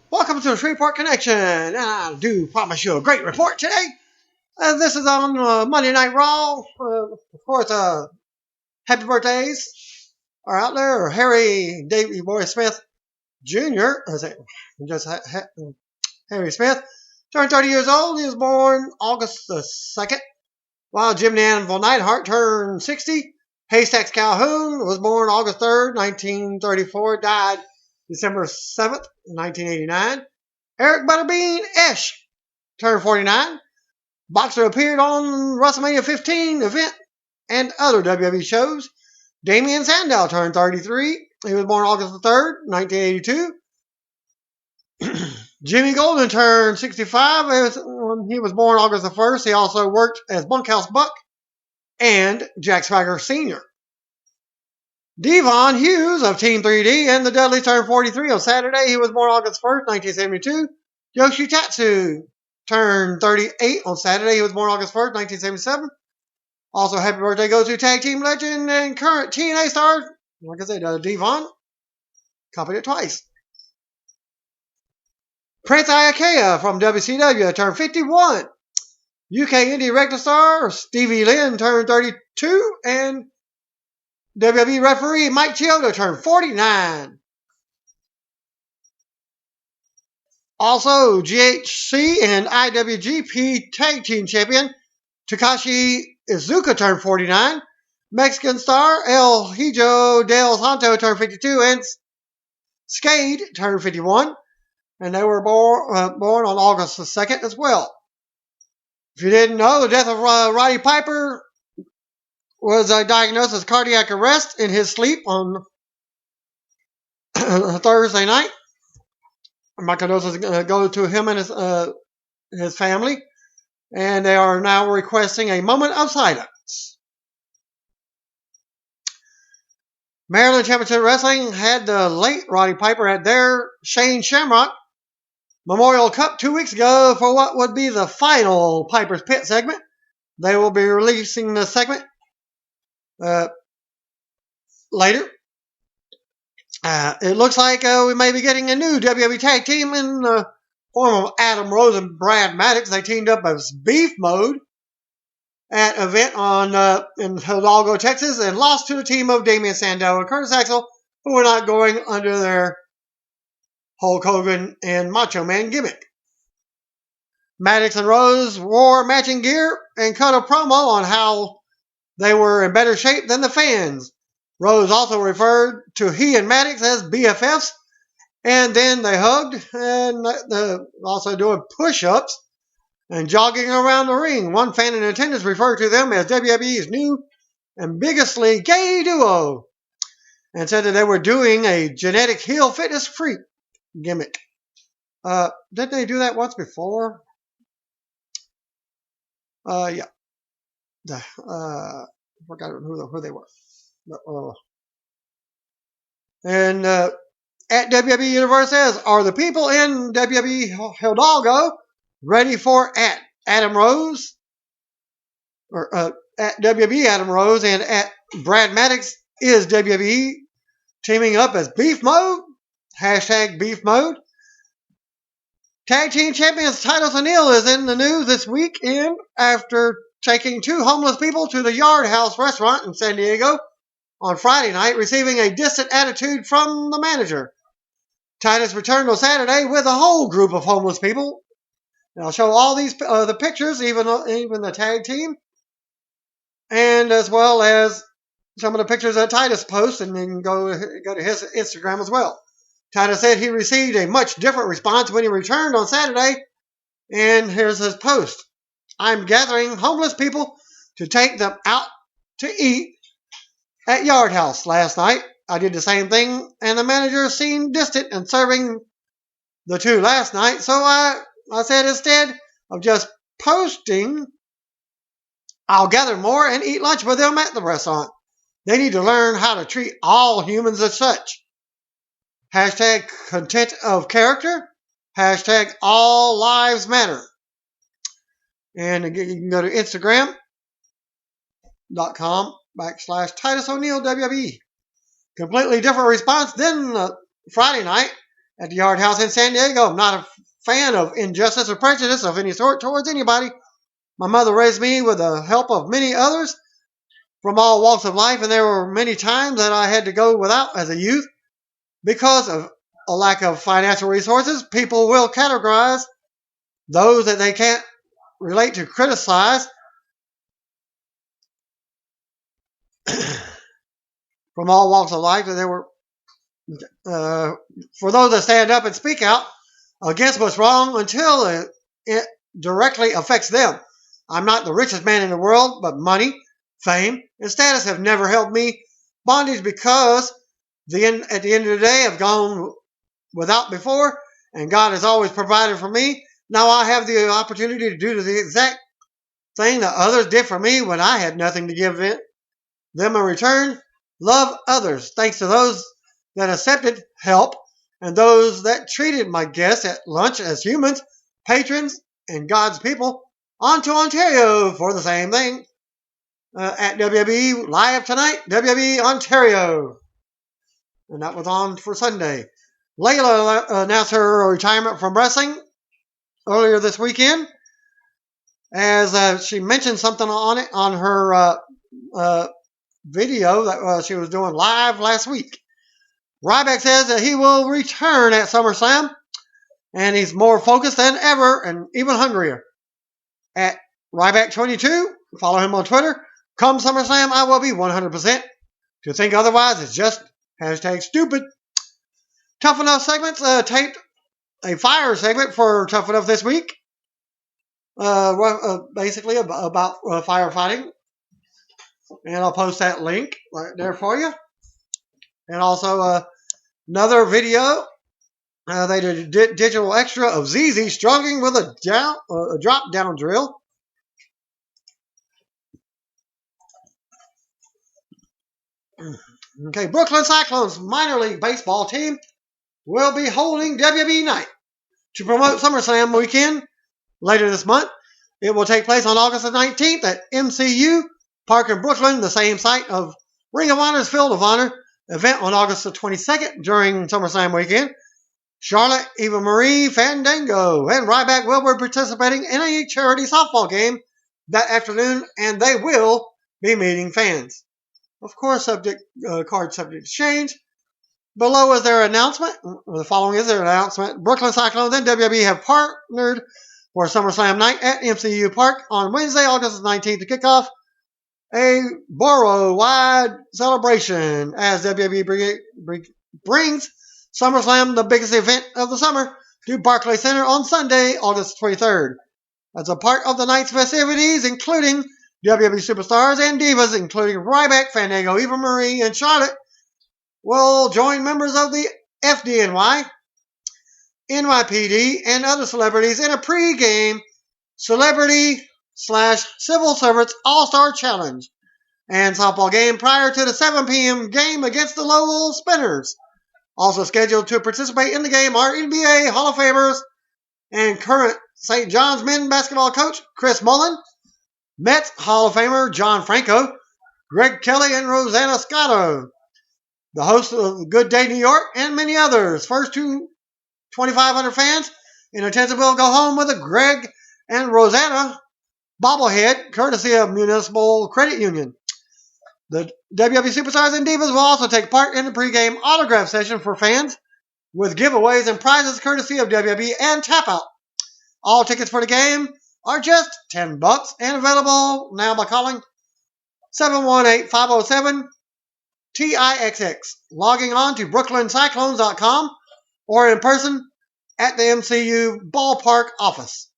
Welcome to the Shreveport Connection, and I do promise you a great report today. This is on Monday Night Raw. Of course, happy birthdays are out there. Harry Davey Boy Smith Jr., Harry Smith, turned 30 years old. He was born August the 2nd, while Jim the Anvil Neidhart turned 60. Haystacks Calhoun was born August 3rd, 1934, died December 7th, 1989. Eric Butterbean Esch turned 49. Boxer appeared on WrestleMania 15 event and other WWE shows. Damien Sandow turned 33. He was born August the 3rd, 1982. Jimmy Golden turned 65. He was born August the 1st. He also worked as Bunkhouse Buck and Jack Swagger Sr. Devon Hughes of Team 3D and the Dudleys turned 43 on Saturday. He was born August 1st, 1972. Yoshitatsu turned 38 on Saturday. He was born August 1st, 1977. Also, happy birthday goes to tag team legend and current TNA star, like I said, Devon. Copied it twice. Prince Iakea from WCW turned 51. UK indie regular star Stevie Lynn turned 32. And WWE referee Mike Chioda turned 49. Also, GHC and IWGP Tag Team Champion Takashi Iizuka turned 49. Mexican star El Hijo del Santo turned 52. And Skade turned 51. And they were born on August the 2nd as well. If you didn't know, the death of Roddy Piper was diagnosed as cardiac arrest in his sleep on Thursday night. My condolences go to him and his family. And they are now requesting a moment of silence. Maryland Championship Wrestling had the late Roddy Piper at their Shane Shamrock Memorial Cup 2 weeks ago for what would be the final Piper's Pit segment. They will be releasing the segment later. It looks like we may be getting a new WWE tag team in the form of Adam Rose and Brad Maddox. They teamed up as Beef Mode at an event in Hidalgo, Texas, and lost to the team of Damien Sandow and Curtis Axel, who were not going under their Hulk Hogan and Macho Man gimmick. Maddox and Rose wore matching gear and cut a promo on how they were in better shape than the fans. Rose also referred to he and Maddox as BFFs, and then they hugged and also doing push-ups and jogging around the ring. One fan in attendance referred to them as WWE's new and biggestly gay duo and said that they were doing a genetic heel fitness freak gimmick. Didn't they do that once before? Yeah. Forgot who they were. And at WWE Universe says, are the people in WWE Hidalgo ready for at Adam Rose? Or at WWE Adam Rose and at Brad Maddox is WWE teaming up as Beef Mode? Hashtag Beef Mode. Tag Team Champions Titus O'Neil is in the news this weekend after taking two homeless people to the Yard House restaurant in San Diego on Friday night, receiving a distant attitude from the manager. Titus returned on Saturday with a whole group of homeless people. And I'll show all these the pictures, even the tag team, and as well as some of the pictures that Titus posts, and then go to his Instagram as well. Titus said he received a much different response when he returned on Saturday, and here's his post. I'm gathering homeless people to take them out to eat at Yard House last night. I did the same thing, and the manager seemed distant in serving the two last night, so I said instead of just posting, I'll gather more and eat lunch with them at the restaurant. They need to learn how to treat all humans as such. Hashtag content of character. Hashtag all lives matter. And again, you can go to Instagram.com/Titus O'Neil WWE. Completely different response than Friday night. at the Yard House in San Diego. I'm not a fan of injustice or prejudice of any sort towards anybody. My mother raised me with the help of many others from all walks of life, and there were many times that I had to go without as a youth because of a lack of financial resources. People will categorize those that they can't relate to, criticize from all walks of life. And there were for those that stand up and speak out against what's wrong until it directly affects them. I'm not the richest man in the world, but money, fame, and status have never held me bondage because at the end of the day, I've gone without before, and God has always provided for me. Now I have the opportunity to do the exact thing that others did for me when I had nothing to give them in return. Love others. Thanks to those that accepted help and those that treated my guests at lunch as humans, patrons, and God's people. On to Ontario for the same thing. At WWE Live tonight, WWE Ontario. And that was on for Sunday. Layla announced her retirement from wrestling earlier this weekend, as she mentioned something on it on her video that she was doing live last week. Ryback says that he will return at SummerSlam, and he's more focused than ever and even hungrier. At Ryback22, follow him on Twitter. Come SummerSlam, I will be 100%. To think otherwise is just #stupid. Tough Enough segments taped a fire segment for Tough Enough this week. Basically about firefighting. And I'll post that link right there for you. And also another video. They did a digital extra of ZZ struggling with a drop down drill. Okay, Brooklyn Cyclones minor league baseball team will be holding WWE Night to promote SummerSlam weekend later this month. It will take place on August the 19th at MCU Park in Brooklyn, the same site of Ring of Honor's Field of Honor event on August the 22nd during SummerSlam weekend. Charlotte, Eva Marie, Fandango, and Ryback will be participating in a charity softball game that afternoon, and they will be meeting fans. Of course, card subject to change. Below is their announcement. The following is their announcement. Brooklyn Cyclones and WWE have partnered for SummerSlam night at MCU Park on Wednesday, August 19th to kick off a borough-wide celebration as WWE brings SummerSlam, the biggest event of the summer, to Barclays Center on Sunday, August 23rd. As a part of the night's festivities, including WWE superstars and divas, including Ryback, Fandango, Eva Marie, and Charlotte, will join members of the FDNY, NYPD, and other celebrities in a pre-game celebrity/civil servants all-star challenge and softball game prior to the 7 p.m. game against the Lowell Spinners. Also scheduled to participate in the game are NBA Hall of Famers and current St. John's men's basketball coach Chris Mullin, Mets Hall of Famer John Franco, Greg Kelly, and Rosanna Scotto, the host of Good Day New York, and many others. First 2,500 fans in attendance will go home with a Greg and Rosanna bobblehead, courtesy of Municipal Credit Union. The WWE Superstars and Divas will also take part in the pregame autograph session for fans, with giveaways and prizes courtesy of WWE and Tap Out. All tickets for the game are just $10 and available now by calling 718-507-TIXX, logging on to BrooklynCyclones.com, or in person at the MCU Ballpark office.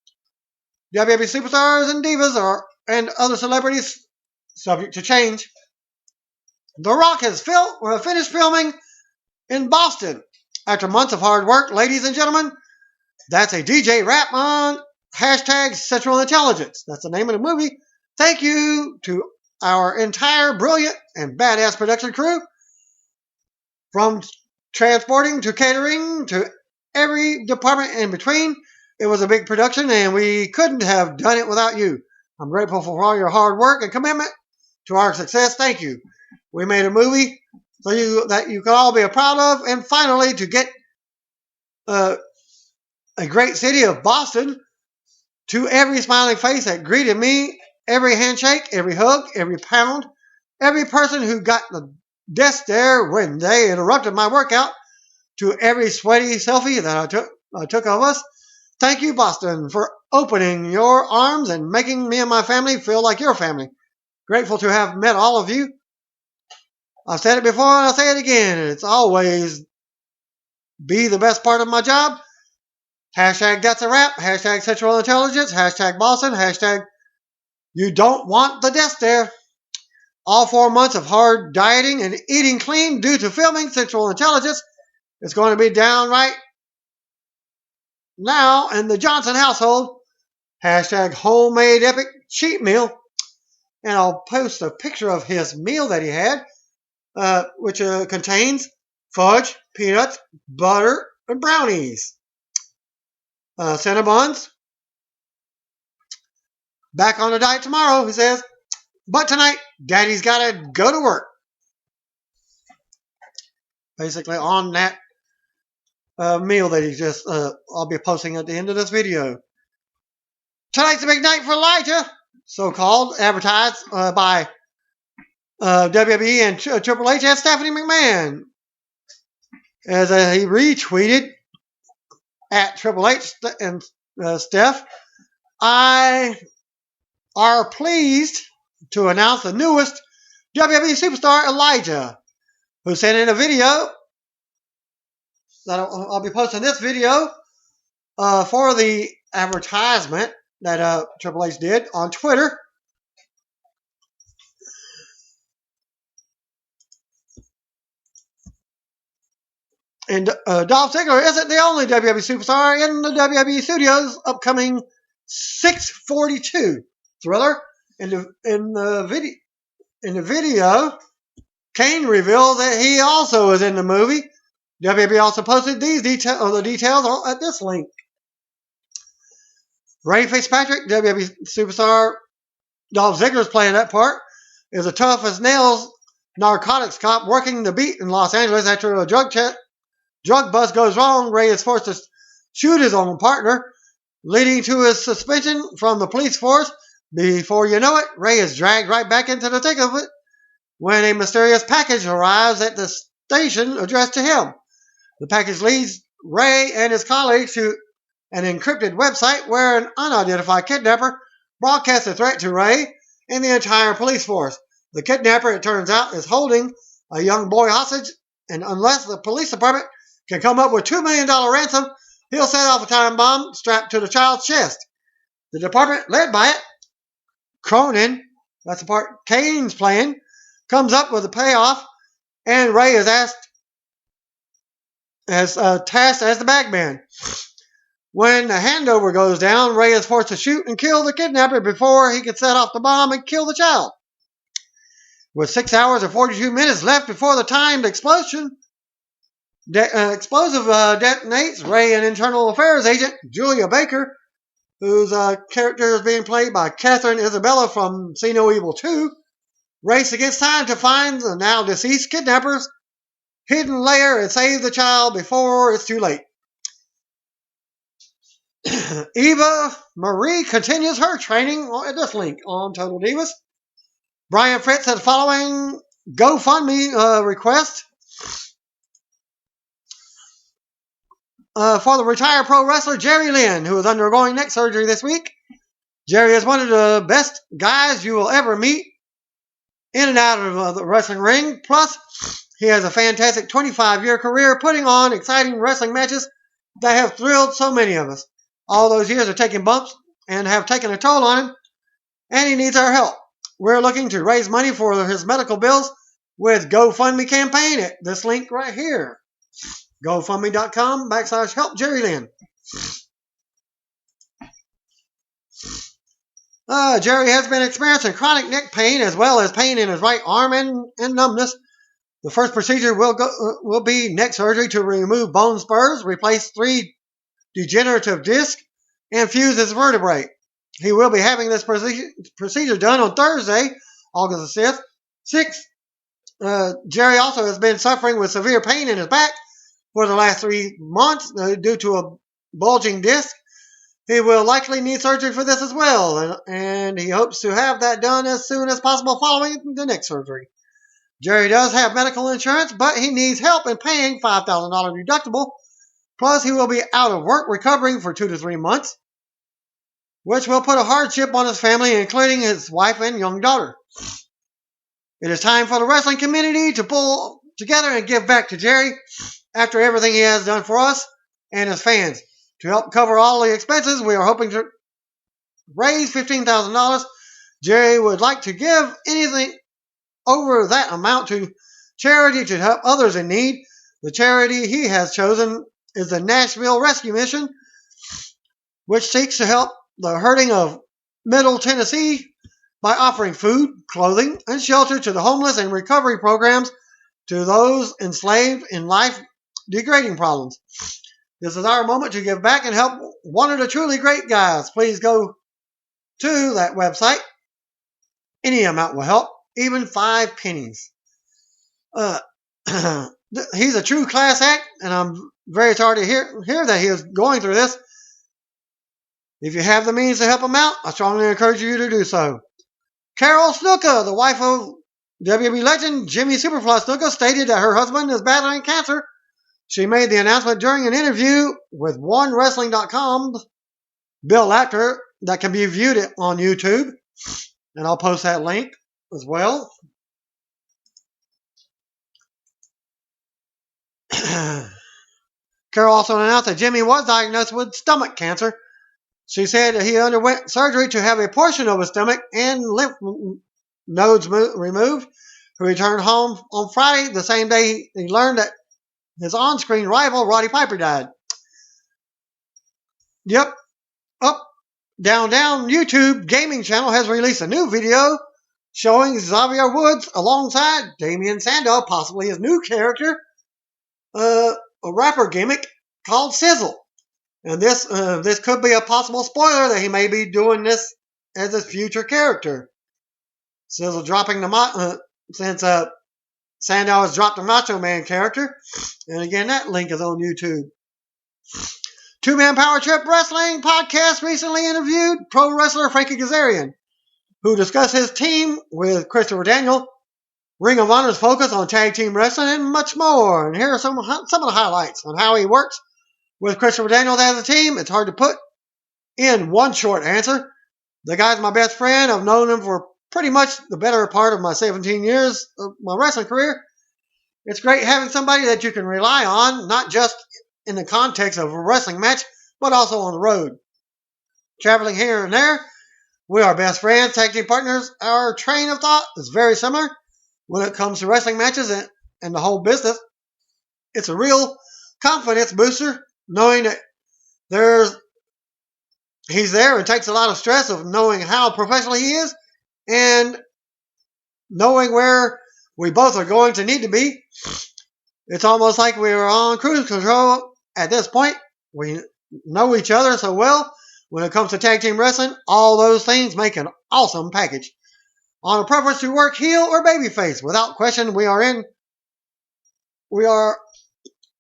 WWE Superstars and Divas and other celebrities subject to change. The Rock has finished filming in Boston. After months of hard work, ladies and gentlemen, that's a DJ rap on #Central Intelligence. That's the name of the movie. Thank you to our entire brilliant and badass production crew. From transporting to catering to every department in between. It was a big production, and we couldn't have done it without you. I'm grateful for all your hard work and commitment to our success. Thank you. We made a movie that you can all be proud of, and finally to get a great city of Boston, to every smiling face that greeted me, every handshake, every hug, every pound, every person who got the desk there when they interrupted my workout, to every sweaty selfie that I took of us. Thank you, Boston, for opening your arms and making me and my family feel like your family. Grateful to have met all of you. I've said it before and I'll say it again. It's always be the best part of my job. Hashtag that's a wrap. Hashtag Central Intelligence. Hashtag Boston. Hashtag you don't want the desk there. All 4 months of hard dieting and eating clean due to filming Central Intelligence is going to be downright now in the Johnson household. Hashtag homemade epic cheat meal. And I'll post a picture of his meal that he had, which contains fudge, peanuts, butter, and brownies. Cinnabons. Back on the diet tomorrow, he says. But tonight, Daddy's got to go to work. Basically on that meal that he just, I'll be posting at the end of this video. Tonight's a big night for Elijah, so-called, advertised by WWE and Triple H and Stephanie McMahon. As he retweeted at Triple H and Steph, I are pleased to announce the newest WWE superstar, Elijah, who sent in a video that I'll be posting this video for the advertisement that Triple H did on Twitter. And Dolph Ziggler isn't the only WWE superstar in the WWE Studios' upcoming 642 thriller. In the video, Kane revealed that he also is in the movie. WWE also posted the details at this link. Ray Fitzpatrick, WWE superstar Dolph Ziggler is playing that part, is a tough as nails narcotics cop working the beat in Los Angeles after a drug bust goes wrong. Ray is forced to shoot his own partner, leading to his suspension from the police force. Before you know it, Ray is dragged right back into the thick of it when a mysterious package arrives at the station addressed to him. The package leads Ray and his colleagues to an encrypted website where an unidentified kidnapper broadcasts a threat to Ray and the entire police force. The kidnapper, it turns out, is holding a young boy hostage, and unless the police department can come up with $2 million ransom, he'll set off a time bomb strapped to the child's chest. The department, led by it, Cronin, that's the part Kane's playing, comes up with a payoff, and Ray is tasked as the bagman. When the handover goes down, Ray is forced to shoot and kill the kidnapper before he can set off the bomb and kill the child. With 6 hours and 42 minutes left before the timed explosive detonates, Ray and Internal Affairs agent Julia Baker, whose character is being played by Catherine Isabella from See No Evil 2, race against time to find the now deceased kidnapper's hidden lair and save the child before it's too late. Eva Marie continues her training at this link on Total Divas. Brian Fritz has the following GoFundMe request for the retired pro wrestler Jerry Lynn, who is undergoing neck surgery this week. Jerry is one of the best guys you will ever meet in and out of the wrestling ring. Plus, he has a fantastic 25-year career putting on exciting wrestling matches that have thrilled so many of us. All those years are taking bumps and have taken a toll on him, and he needs our help. We're looking to raise money for his medical bills with GoFundMe campaign at this link right here. GoFundMe.com/help Jerry Lynn. Jerry has been experiencing chronic neck pain as well as pain in his right arm and numbness. The first procedure will be neck surgery to remove bone spurs, replace 3 degenerative discs, and fuse his vertebrae. He will be having this procedure done on Thursday, August the 6th. Jerry also has been suffering with severe pain in his back for the last 3 months due to a bulging disc. He will likely need surgery for this as well, and he hopes to have that done as soon as possible following the next surgery. Jerry does have medical insurance, but he needs help in paying $5,000 deductible. Plus, he will be out of work recovering for 2 to 3 months, which will put a hardship on his family, including his wife and young daughter. It is time for the wrestling community to pull together and give back to Jerry after everything he has done for us and his fans. To help cover all the expenses, we are hoping to raise $15,000. Jerry would like to give anything over that amount to charity to help others in need. The charity he has chosen is the Nashville Rescue Mission, which seeks to help the hurting of Middle Tennessee by offering food, clothing, and shelter to the homeless and recovery programs to those enslaved in life-degrading problems. This is our moment to give back and help one of the truly great guys. Please go to that website. Any amount will help, even 5 pennies. He's a true class act, and I'm very sorry to hear that he is going through this. If you have the means to help him out, I strongly encourage you to do so. Carol Snuka, the wife of WWE legend Jimmy Superfly Snuka, stated that her husband is battling cancer. She made the announcement during an interview with OneWrestling.com's Bill Apter that can be viewed on YouTube, and I'll post that link as well. Carol also announced that Jimmy was diagnosed with stomach cancer. She said that he underwent surgery to have a portion of his stomach and lymph nodes removed. He returned home on Friday, the same day he learned that his on-screen rival, Roddy Piper, died. Yep. Up, down, YouTube gaming channel has released a new video showing Xavier Woods alongside Damian Sandow, possibly his new character, a rapper gimmick called Sizzle. And this could be a possible spoiler that he may be doing this as his future character. Sizzle dropping since Sandow has dropped the Macho Man character. And again, that link is on YouTube. Two-Man Power Trip Wrestling Podcast recently interviewed pro wrestler Frankie Kazarian, who discussed his team with Christopher Daniel, Ring of Honor's focus on tag team wrestling, and much more. And here are some of the highlights on how he works with Christopher Daniels as a team. It's hard to put in one short answer. The guy's my best friend. I've known him for pretty much the better part of my 17 years of my wrestling career. It's great having somebody that you can rely on, not just in the context of a wrestling match, but also on the road. Traveling here and there, we are best friends, tag team partners. Our train of thought is very similar when it comes to wrestling matches and the whole business. It's a real confidence booster knowing that he's there. It takes a lot of stress of knowing how professional he is and knowing where we both are going to need to be. It's almost like we are on cruise control at this point. We know each other so well. When it comes to tag team wrestling, all those things make an awesome package. On a preference to work heel or babyface, without question, we are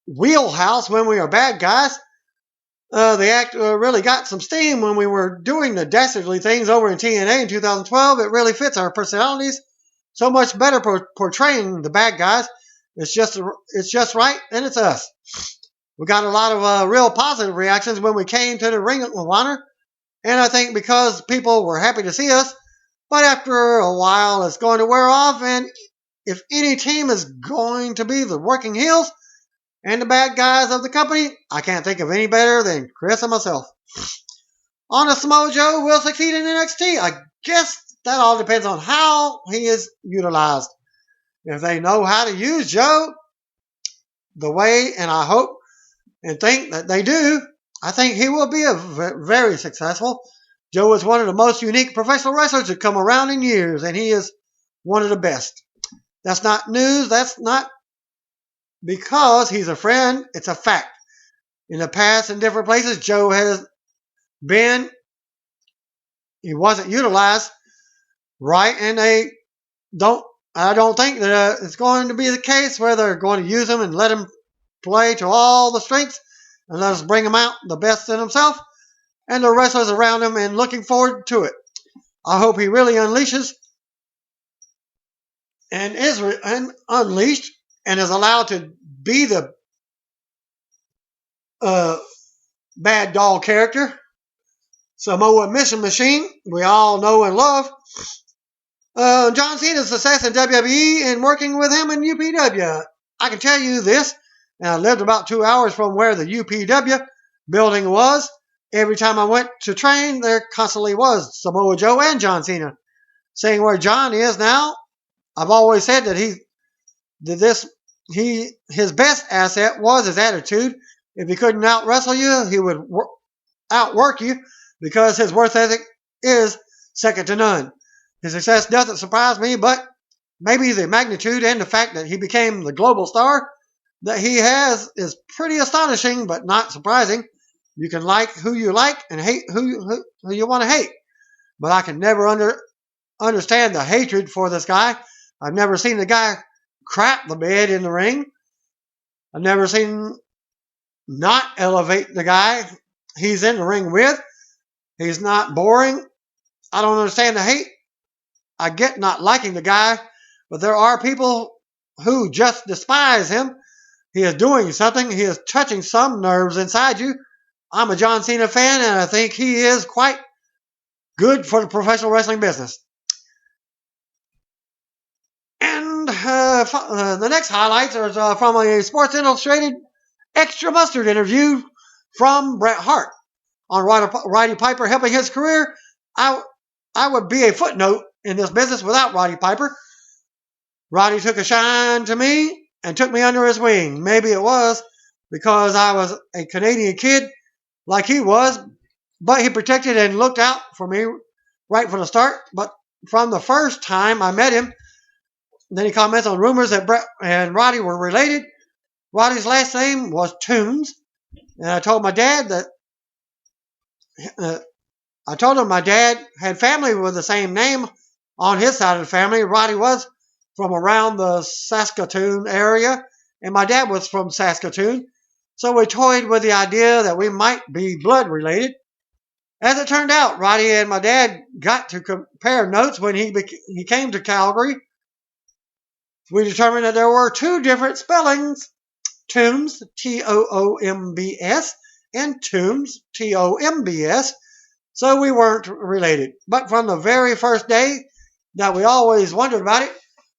wheelhouse when we are bad guys. The act really got some steam when we were doing the dastardly things over in TNA in 2012. It really fits our personalities so much better portraying the bad guys. It's just right, and it's us. We got a lot of real positive reactions when we came to the Ring of Honor, and I think because people were happy to see us. But after a while, it's going to wear off, and if any team is going to be the working heels and the bad guys of the company, I can't think of any better than Chris and myself. On a Samoa Joe will succeed in NXT. I guess that all depends on how he is utilized. If they know how to use Joe the way, and I hope and think that they do, I think he will be very successful. Joe is one of the most unique professional wrestlers to come around in years, and he is one of the best. That's not news. That's not because he's a friend. It's a fact. In the past, in different places, Joe has been, he wasn't utilized right, and I don't think that it's going to be the case where they're going to use him and let him play to all the strengths and let us bring him out the best in himself and the wrestlers around him, and looking forward to it. I hope he really unleashes and is unleashed and is allowed to be the bad doll character, Samoa Mission Machine, we all know and love. John Cena's success in WWE and working with him in UPW. I can tell you this, and I lived about 2 hours from where the UPW building was. Every time I went to train, there constantly was Samoa Joe and John Cena. Saying where John is now, I've always said that his best asset was his attitude. If he couldn't out-wrestle you, he would outwork you because his work ethic is second to none. His success doesn't surprise me, but maybe the magnitude and the fact that he became the global star that he has is pretty astonishing, but not surprising. You can like who you like and hate who you want to hate. But I can never understand the hatred for this guy. I've never seen the guy crap the bed in the ring. I've never seen not elevate the guy he's in the ring with. He's not boring. I don't understand the hate. I get not liking the guy, but there are people who just despise him. He is doing something. He is touching some nerves inside you. I'm a John Cena fan, and I think he is quite good for the professional wrestling business. And the next highlights are from a Sports Illustrated Extra Mustard interview from Bret Hart on Roddy Piper helping his career. I would be a footnote in this business without Roddy Piper. Roddy took a shine to me and took me under his wing. Maybe it was because I was a Canadian kid like he was, but he protected and looked out for me right from the start. But from the first time I met him, then he comments on rumors that Bret and Roddy were related. Roddy's last name was Toombs, and I told my dad that I told him my dad had family with the same name on his side of the family. Roddy was from around the Saskatoon area, and my dad was from Saskatoon. So we toyed with the idea that we might be blood related. As it turned out, Roddy and my dad got to compare notes when he came to Calgary. We determined that there were two different spellings, Toombs, Toombs, and Toombs, Tombs, so we weren't related. But from the very first day that we always wondered about it,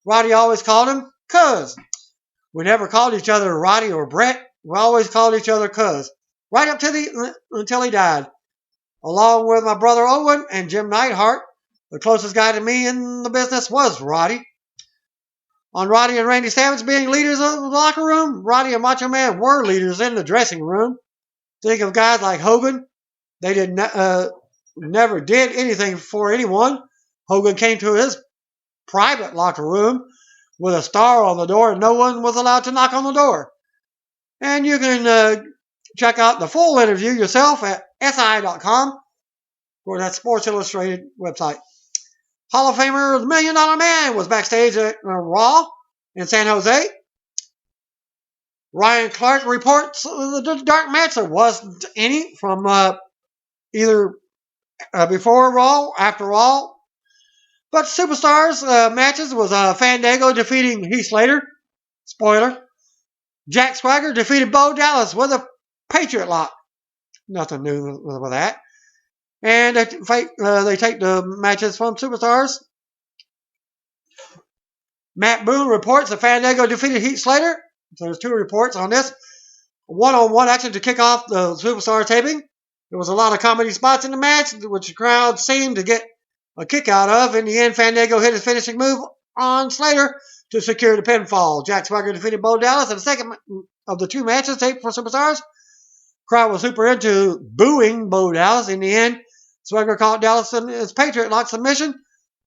Roddy always called him Cuz. We never called each other Roddy or Brett. We always called each other Cuz, right up to until he died. Along with my brother Owen and Jim Neidhart, the closest guy to me in the business was Roddy. On Roddy and Randy Savage being leaders of the locker room, Roddy and Macho Man were leaders in the dressing room. Think of guys like Hogan. They never did anything for anyone. Hogan came to his private locker room with a star on the door, and no one was allowed to knock on the door. And you can check out the full interview yourself at si.com or that Sports Illustrated website. Hall of Famer The $1 Million Man was backstage at Raw in San Jose. Ryan Clark reports the dark match. There wasn't any from either before Raw, after Raw. But Superstars matches was Fandango defeating Heath Slater. Spoiler. Jack Swagger defeated Bo Dallas with a Patriot Lock. Nothing new with that. And they take the matches from Superstars. Matt Boone reports that Fandango defeated Heath Slater. So there's two reports on this. One-on-one action to kick off the Superstar taping. There was a lot of comedy spots in the match, which the crowd seemed to get a kick out of. In the end, Fandango hit his finishing move on Slater to secure the pinfall. Jack Swagger defeated Bo Dallas in the second of the two matches taped for Superstars. Crowd was super into booing Bo Dallas. In the end, Swagger caught Dallas in his Patriot Lock submission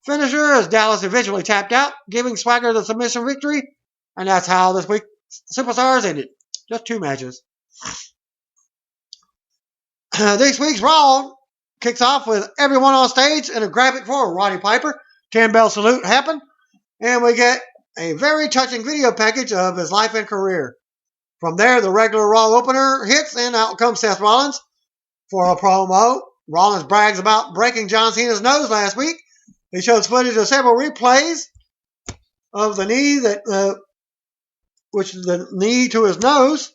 finisher as Dallas eventually tapped out, giving Swagger the submission victory. And that's how this week's Superstars ended. Just two matches. This week's Raw kicks off with everyone on stage in a graphic for Roddy Piper. 10-bell salute happened. And we get a very touching video package of his life and career From there, the regular Raw opener hits, and out comes Seth Rollins for a promo. Rollins brags about breaking John Cena's nose last week. He shows footage of several replays of the knee which is the knee to his nose.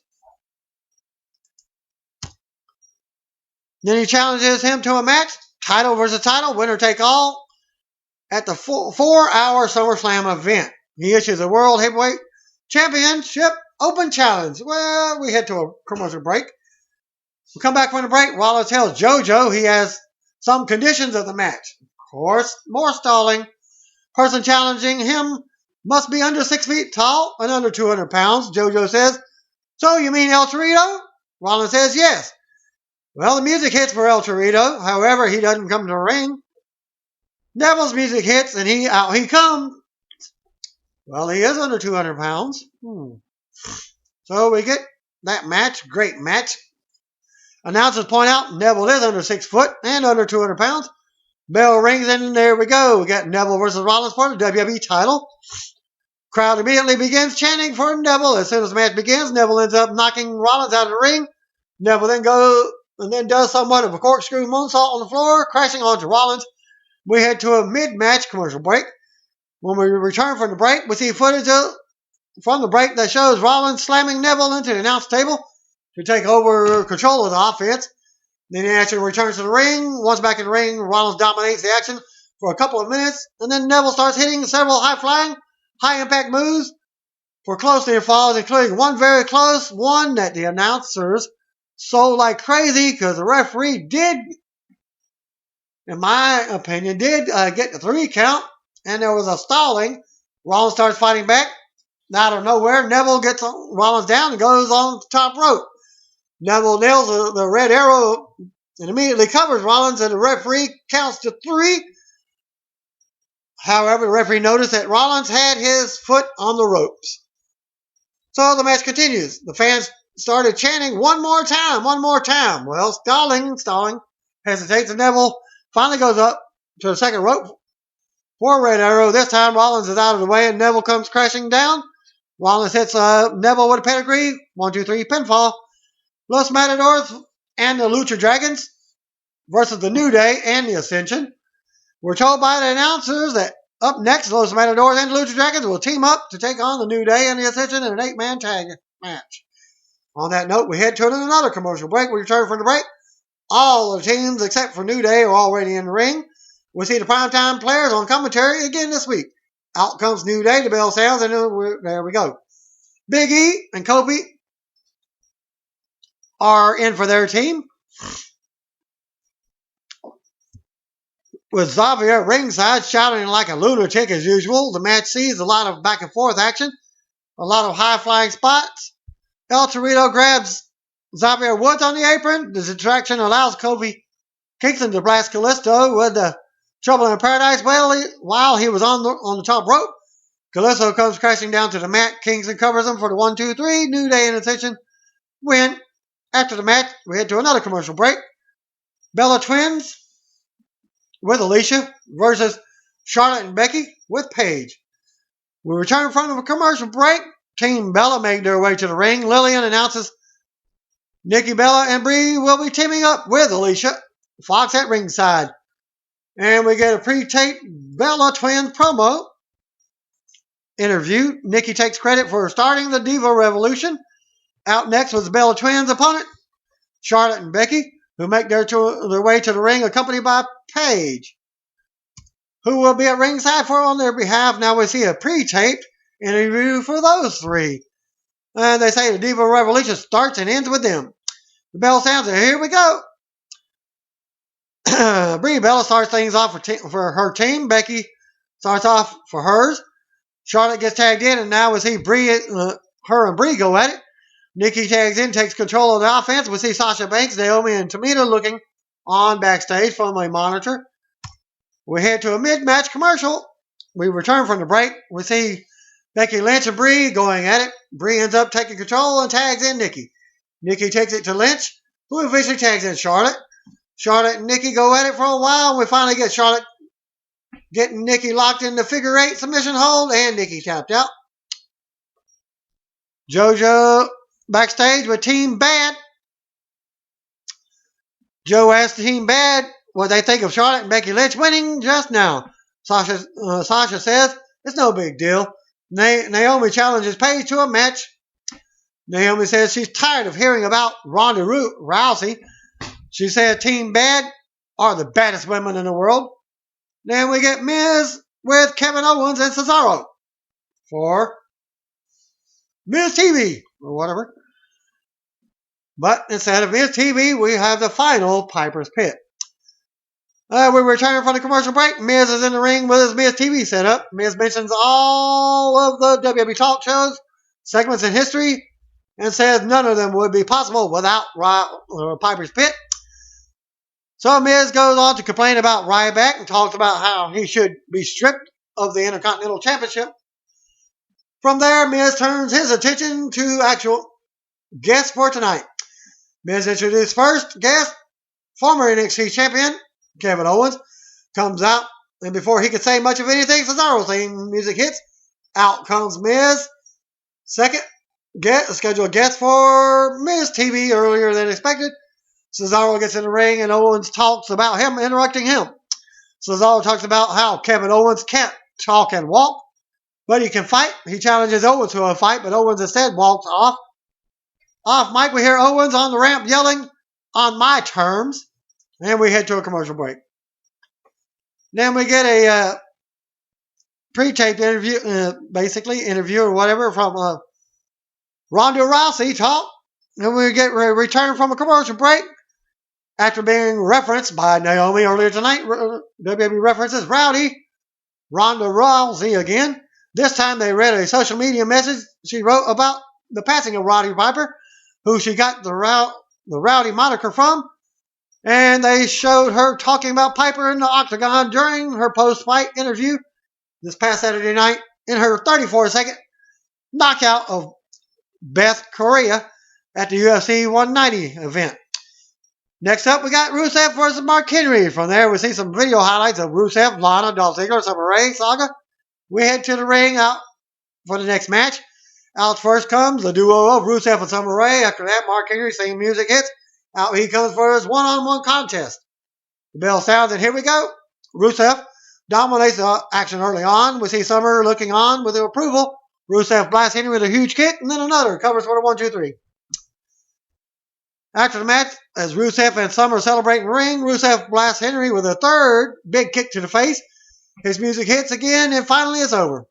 Then he challenges him to a match, title versus title, winner take all, at the 4-hour SummerSlam event. He issues a World Heavyweight Championship Open Challenge. Well, we head to a commercial break. We come back from the break. Rollins tells JoJo he has some conditions of the match. Of course, more stalling. Person challenging him must be under 6 feet tall and under 200 pounds. JoJo says, "So you mean El Torito?" Rollins says, "Yes." Well, the music hits for El Torito. However, he doesn't come to the ring. Neville's music hits, and out he comes. Well, he is under 200 pounds. So we get that match. Great match. Announcers point out Neville is under 6 foot and under 200 pounds. Bell rings, and there we go. We got Neville versus Rollins for the WWE title. Crowd immediately begins chanting for Neville. As soon as the match begins, Neville ends up knocking Rollins out of the ring. Neville then does somewhat of a corkscrew moonsault on the floor, crashing onto Rollins. We head to a mid-match commercial break. When we return from the break, we see footage from the break that shows Rollins slamming Neville into the announce table to take over control of the offense. Then he actually returns to the ring. Once back in the ring, Rollins dominates the action for a couple of minutes, and then Neville starts hitting several high-flying, high-impact moves for close near falls, including one very close one that the announcers sold like crazy because the referee did, in my opinion, get the 3 count, and there was a stalling. Rollins starts fighting back. Out of nowhere, Neville gets Rollins down and goes on the top rope. Neville nails the red arrow and immediately covers Rollins, and the referee counts to 3. However, the referee noticed that Rollins had his foot on the ropes. So the match continues. The fans started chanting, "One more time, one more time." Well, stalling, hesitates, and Neville finally goes up to the second rope for a red arrow. This time, Rollins is out of the way, and Neville comes crashing down. Rollins hits Neville with a pedigree. 1, 2, 3, pinfall. Los Matadors and the Lucha Dragons versus the New Day and the Ascension. We're told by the announcers that up next, Los Matadors and the Lucha Dragons will team up to take on the New Day and the Ascension in an 8-man tag match. On that note, we head to another commercial break. We return from the break. All the teams except for New Day are already in the ring. We see the primetime players on commentary again this week. Out comes New Day, the bell sounds, and there we go. Big E and Kofi are in for their team, with Xavier ringside shouting like a lunatic as usual. The match sees a lot of back and forth action, a lot of high-flying spots. El Torito grabs Xavier Woods on the apron. The distraction allows Kofi Kingston to blast Kalisto with the Trouble in Paradise while he was on the top rope. Kalisto comes crashing down to the mat. Kingston covers him for the 1, 2, 3. New Day and Ascension win. After the match, we head to another commercial break. Bella Twins with Alicia versus Charlotte and Becky with Paige. We return from the commercial break. Team Bella make their way to the ring. Lillian announces Nikki Bella and Brie will be teaming up with Alicia Fox at ringside. And we get a pre-taped Bella Twins promo interview. Nikki takes credit for starting the Diva Revolution. Out next was the Bella Twins' opponent, Charlotte and Becky, who make their way to the ring accompanied by Paige, who will be at ringside on their behalf. Now we see a pre-taped interview for those 3. And they say the Diva Revolution starts and ends with them. The bell sounds, and here we go. Brie Bella starts things off for her team. Becky starts off for hers. Charlotte gets tagged in, and now we see her and Brie go at it. Nikki tags in, takes control of the offense. We see Sasha Banks, Naomi, and Tamina looking on backstage from a monitor. We head to a mid-match commercial. We return from the break. We see Becky Lynch and Brie going at it. Brie ends up taking control and tags in Nikki. Nikki takes it to Lynch, who eventually tags in Charlotte. Charlotte and Nikki go at it for a while. We finally get Charlotte getting Nikki locked in the figure 8 submission hold, and Nikki tapped out. JoJo backstage with Team Bad. Joe asked Team Bad what they think of Charlotte and Becky Lynch winning just now. Sasha says it's no big deal. Naomi challenges Paige to a match. Naomi says she's tired of hearing about Ronda Rousey. She said Team Bad are the baddest women in the world. Then we get Miz with Kevin Owens and Cesaro for Miz TV or whatever. But instead of Miz TV, we have the final Piper's Pit. We're returning from the commercial break. Miz is in the ring with his Miz TV setup. Miz mentions all of the WWE talk shows, segments in history, and says none of them would be possible without Piper's Pit. So Miz goes on to complain about Ryback and talks about how he should be stripped of the Intercontinental Championship. From there, Miz turns his attention to actual guests for tonight. Miz introduced first guest, former NXT champion Kevin Owens, comes out, and before he could say much of anything, Cesaro's theme music hits. Out comes Miz. Second scheduled guest for Miz TV earlier than expected. Cesaro gets in the ring and Owens talks about him interrupting him. Cesaro talks about how Kevin Owens can't talk and walk, but he can fight. He challenges Owens to a fight, but Owens instead walks off. Off mic, we hear Owens on the ramp yelling, "On my terms," and we head to a commercial break. Then we get a pre-taped interview, interview or whatever from Ronda Rousey talk. And we get return from a commercial break. After being referenced by Naomi earlier tonight, WWE references Rowdy Ronda Rousey again. This time they read a social media message she wrote about the passing of Roddy Piper, who she got the Rowdy moniker from. And they showed her talking about Piper in the octagon during her post-fight interview this past Saturday night in her 34-second knockout of Beth Correa at the UFC 190 event. Next up, we got Rusev versus Mark Henry. From there, we see some video highlights of Rusev, Lana, Dolph Ziggler, Summer Rae saga. We head to the ring out for the next match. Out first comes the duo of Rusev and Summer Rae. After that, Mark Henry, same music hits. Out he comes for his one-on-one contest. The bell sounds, and here we go. Rusev dominates the action early on. We see Summer looking on with approval. Rusev blasts Henry with a huge kick, and then another. Covers for the 1-2-3. After the match, as Rusev and Summer celebrate in the ring, Rusev blasts Henry with a third big kick to the face. His music hits again, and finally it's over.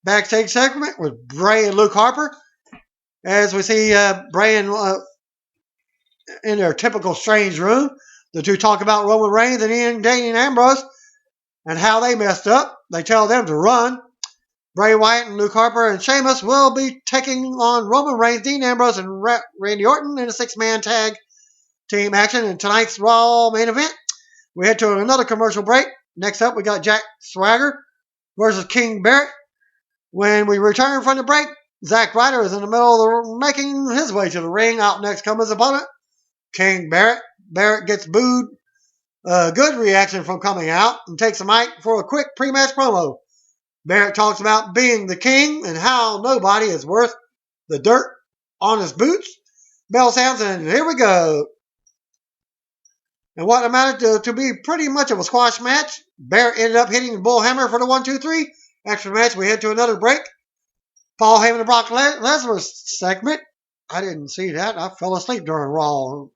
Backstage segment with Bray and Luke Harper. As we see Bray and in their typical strange room, the two talk about Roman Reigns and Dean Ambrose and how they messed up. They tell them to run. Bray Wyatt and Luke Harper and Sheamus will be taking on Roman Reigns, Dean Ambrose, and Randy Orton in a 6-man tag team action in tonight's Raw main event. We head to another commercial break. Next up, we got Jack Swagger versus King Barrett. When we return from the break, Zack Ryder is in the middle of making his way to the ring. Out next comes his opponent, King Barrett. Barrett gets booed. Good reaction from coming out and takes the mic for a quick pre-match promo. Barrett talks about being the king and how nobody is worth the dirt on his boots. Bell sounds, and here we go. And what amounted to be pretty much of a squash match, Barrett ended up hitting the bullhammer for the 1-2-3. After the match, we head to another break. Paul Heyman and Brock Lesnar segment. I didn't see that. I fell asleep during Raw.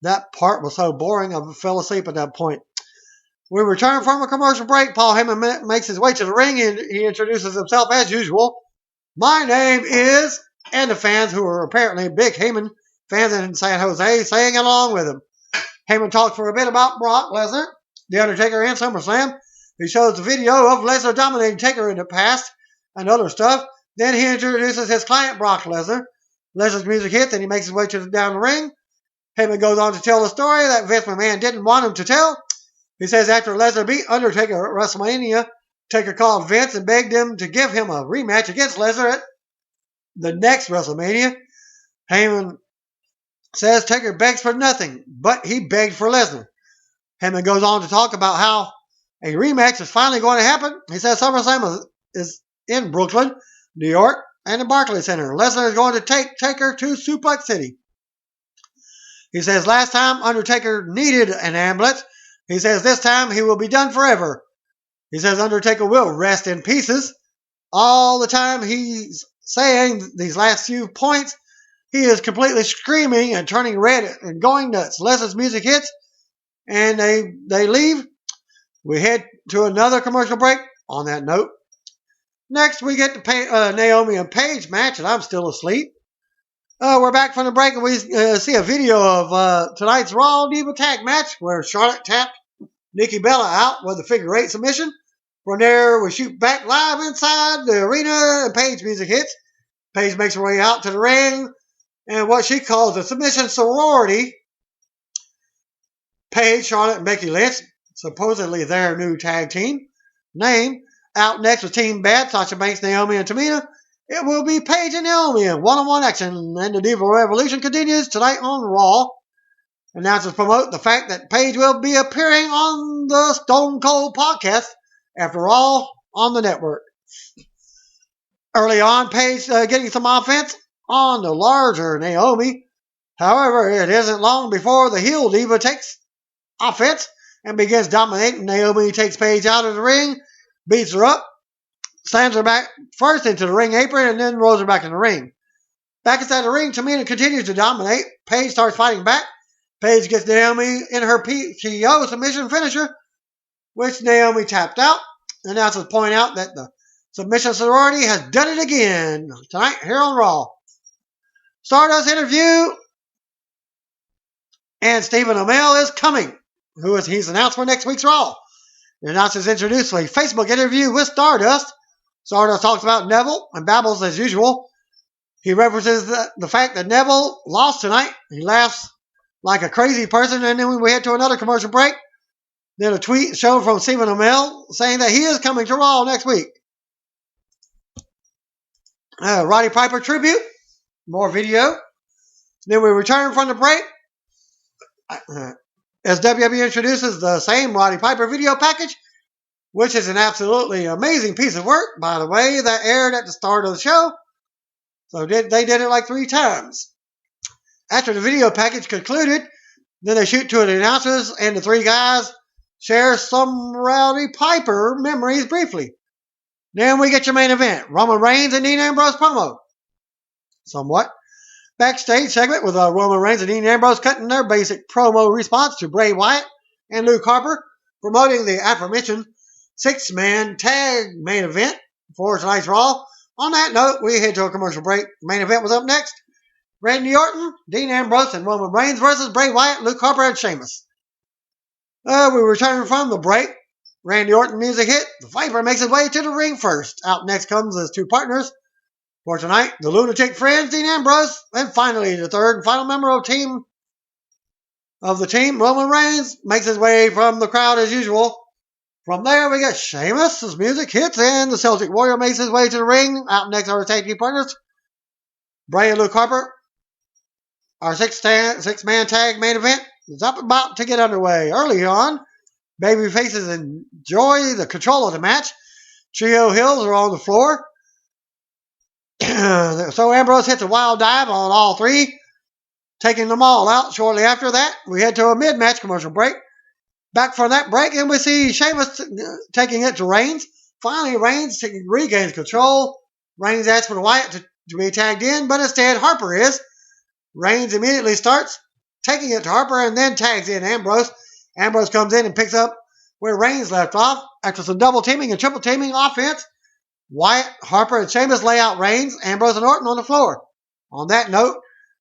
That part was so boring, I fell asleep at that point. We return from a commercial break. Paul Heyman makes his way to the ring and he introduces himself as usual. My name is, and the fans who are apparently big Heyman fans in San Jose saying along with him. Heyman talks for a bit about Brock Lesnar, The Undertaker, and SummerSlam. He shows the video of Lesnar dominating Taker in the past and other stuff. Then he introduces his client, Brock Lesnar. Lesnar's music hits and he makes his way down the ring. Heyman goes on to tell the story that Vince McMahon didn't want him to tell. He says after Lesnar beat Undertaker at WrestleMania, Taker called Vince and begged him to give him a rematch against Lesnar at the next WrestleMania. Heyman says Taker begs for nothing, but he begged for Lesnar. Heyman goes on to talk about how a rematch is finally going to happen. He says SummerSlam is in Brooklyn, New York, and the Barclays Center. Lesnar is going to take Taker to Suplex City. He says last time Undertaker needed an ambulance. He says this time he will be done forever. He says Undertaker will rest in pieces. All the time he's saying these last few points, he is completely screaming and turning red and going nuts. Lesnar's music hits, and they leave. We head to another commercial break on that note. Next, we get the Naomi and Paige match, and I'm still asleep. We're back from the break, and we see a video of tonight's Raw Diva Tag match where Charlotte tapped Nikki Bella out with a figure 8 submission. From there, we shoot back live inside the arena, and Paige music hits. Paige makes her way out to the ring, and what she calls a submission sorority. Paige, Charlotte, and Becky Lynch, supposedly their new tag team name. Out next with Team Bad, Sasha Banks, Naomi, and Tamina. It will be Paige and Naomi in one-on-one action, and the Diva Revolution continues tonight on Raw. Announcers promote the fact that Paige will be appearing on the Stone Cold podcast, after all, on the network. Early on, Paige getting some offense on the larger Naomi. However, it isn't long before the heel Diva takes offense and begins dominating. Naomi takes Paige out of the ring, beats her up, slams her back first into the ring apron, and then rolls her back in the ring. Back inside the ring, Tamina continues to dominate. Paige starts fighting back. Paige gets Naomi in her PTO submission finisher, which Naomi tapped out. Announcers point out that the submission sorority has done it again tonight here on Raw. Stardust interview, and Stephen Amell is coming. He's announced for next week's Raw. The announcers introduce a Facebook interview with Stardust. Stardust talks about Neville and babbles as usual. He references the fact that Neville lost tonight. He laughs like a crazy person, and then we head to another commercial break. Then a tweet shown from Stephen Amell saying that he is coming to Raw next week. Roddy Piper tribute. More video. Then we return from the break. As WWE introduces the same Roddy Piper video package, which is an absolutely amazing piece of work, by the way, that aired at the start of the show. So they did it like 3 times. After the video package concluded, then they shoot to the announcers, and the 3 guys share some Roddy Piper memories briefly. Then we get your main event, Roman Reigns and Dean Ambrose promo. Somewhat. Backstage segment with Roman Reigns and Dean Ambrose cutting their basic promo response to Bray Wyatt and Luke Harper, promoting the aforementioned 6-man tag main event for tonight's Raw. On that note, we head to a commercial break. The main event was up next. Randy Orton, Dean Ambrose, and Roman Reigns versus Bray Wyatt, Luke Harper, and Sheamus. We return from the break. Randy Orton music hit. The Viper makes his way to the ring first. Out next comes his 2 partners for tonight, the Lunatic Friends, Dean Ambrose, and finally the 3rd and final member of the team, Roman Reigns, makes his way from the crowd as usual. From there, we get Sheamus. His music hits, and the Celtic Warrior makes his way to the ring. Out next are our tag team partners, Bray and Luke Harper. Our 6-man tag main event is about to get underway. Early on, baby faces enjoy the control of the match. Trio Hills are on the floor. So Ambrose hits a wild dive on all 3, taking them all out. Shortly after that, we head to a mid-match commercial break. Back from that break, and we see Sheamus taking it to Reigns. Finally, Reigns regains control. Reigns asks for Wyatt to be tagged in, but instead Harper is. Reigns immediately starts taking it to Harper and then tags in Ambrose. Ambrose comes in and picks up where Reigns left off. After some double teaming and triple teaming offense, Wyatt, Harper, and Sheamus lay out Reigns, Ambrose, and Orton on the floor. On that note,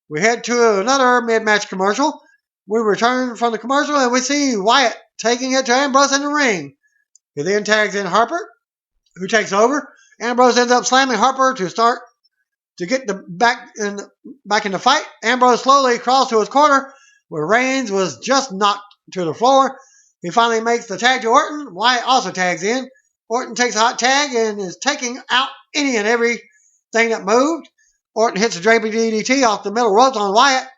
we head to another mid-match commercial. We return from the commercial and we see Wyatt taking it to Ambrose in the ring. He then tags in Harper, who takes over. Ambrose ends up slamming Harper to get back in the fight. Ambrose slowly crawls to his corner where Reigns was just knocked to the floor. He finally makes the tag to Orton. Wyatt also tags in. Orton takes a hot tag and is taking out any and everything that moved. Orton hits a draping DDT off the middle ropes on Wyatt.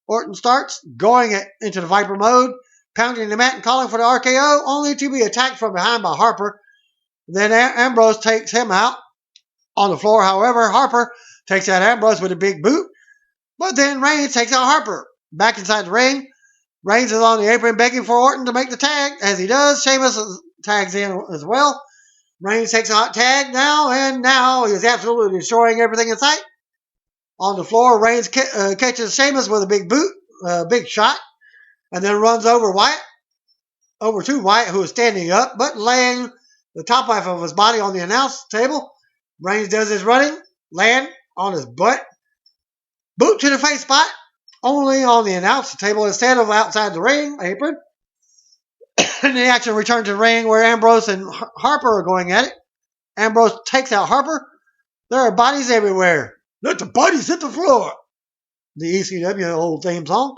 Orton starts going into the Viper mode, pounding the mat and calling for the RKO, only to be attacked from behind by Harper. Then Ambrose takes him out. On the floor, however, Harper takes out Ambrose with a big boot, but then Reigns takes out Harper. Back inside the ring, Reigns is on the apron begging for Orton to make the tag. As he does, Sheamus tags in as well. Reigns takes a hot tag now, and now he is absolutely destroying everything in sight. On the floor, Reigns catches Sheamus with a big boot, big shot, and then runs over to Wyatt, who is standing up, but laying the top half of his body on the announce table. Reigns does his running, land on his butt, boot to the face spot, only on the announce table instead of outside the ring apron. And the action returns to the ring where Ambrose and Harper are going at it. Ambrose takes out Harper. There are bodies everywhere. Let the bodies hit the floor. The ECW old theme song.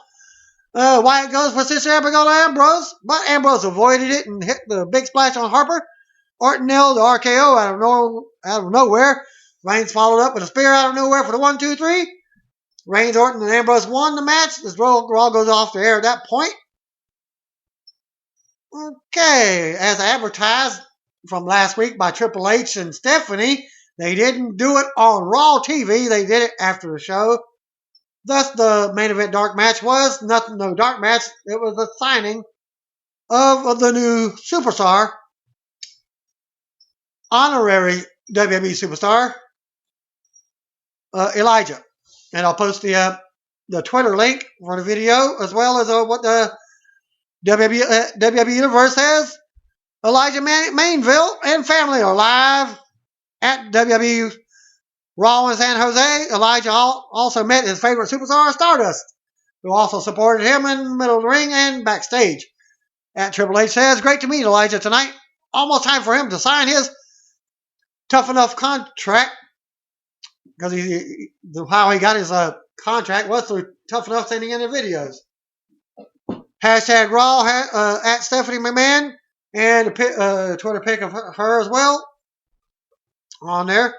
Wyatt goes for Sister Abigail to Ambrose, but Ambrose avoided it and hit the big splash on Harper. Orton nailed the RKO out of nowhere. Reigns followed up with a spear out of nowhere for the 1, 2, 3. Reigns, Orton, and Ambrose won the match. This Raw goes off the air at that point. Okay, as advertised from last week by Triple H and Stephanie, they didn't do it on Raw TV. They did it after the show. Thus, the main event dark match was no dark match. It was the signing of the new superstar, honorary WWE superstar, Elijah. And I'll post the Twitter link for the video, as well as what the WWE Universe says. Elijah Mainville and family are live at WWE Raw in San Jose. Elijah also met his favorite superstar, Stardust, who also supported him in the middle of the ring and backstage. At Triple H says, great to meet Elijah tonight. Almost time for him to sign his Tough Enough contract, because how he got his contract was through Tough Enough sending in the videos. Hashtag Raw at Stephanie McMahon, and a Twitter pic of her as well on there.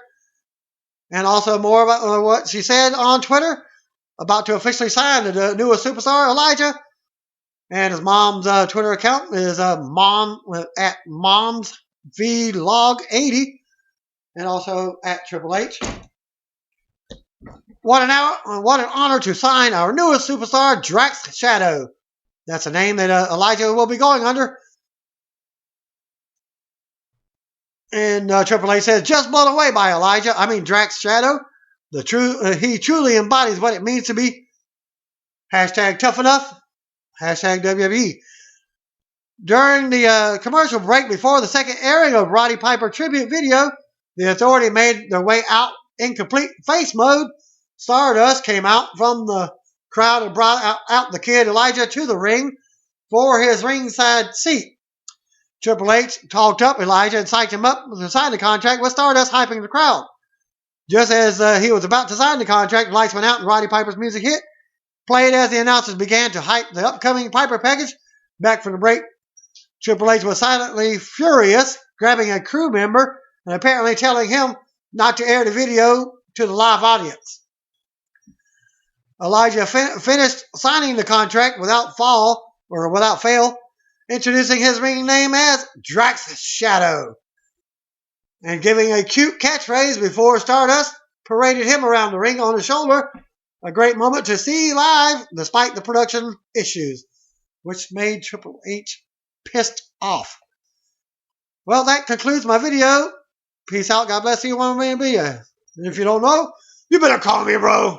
And also more about what she said on Twitter, about to officially sign the newest superstar, Elijah. And his mom's Twitter account is mom at momsvlog80, and also at Triple H. What an honor to sign our newest superstar, Drax Shadow. That's a name that Elijah will be going under. And Triple H says, just blown away by Drax Shadow. He truly embodies what it means to be hashtag tough enough, hashtag WWE. During the commercial break before the second airing of Roddy Piper tribute video, the Authority made their way out in complete face mode. Stardust came out from the crowd and brought out the kid Elijah to the ring for his ringside seat. Triple H talked up Elijah and psyched him up to sign the contract, with Stardust hyping the crowd. Just as he was about to sign the contract, the lights went out and Roddy Piper's music hit, played as the announcers began to hype the upcoming Piper package. Back from the break, Triple H was silently furious, grabbing a crew member and apparently telling him not to air the video to the live audience. Elijah finished signing the contract without fail, introducing his ring name as Drax Shadow, and giving a cute catchphrase before Stardust paraded him around the ring on his shoulder. A great moment to see live, despite the production issues, which made Triple H pissed off. Well, that concludes my video. Peace out. God bless you. 1 million be. And if you don't know, you better call me, bro.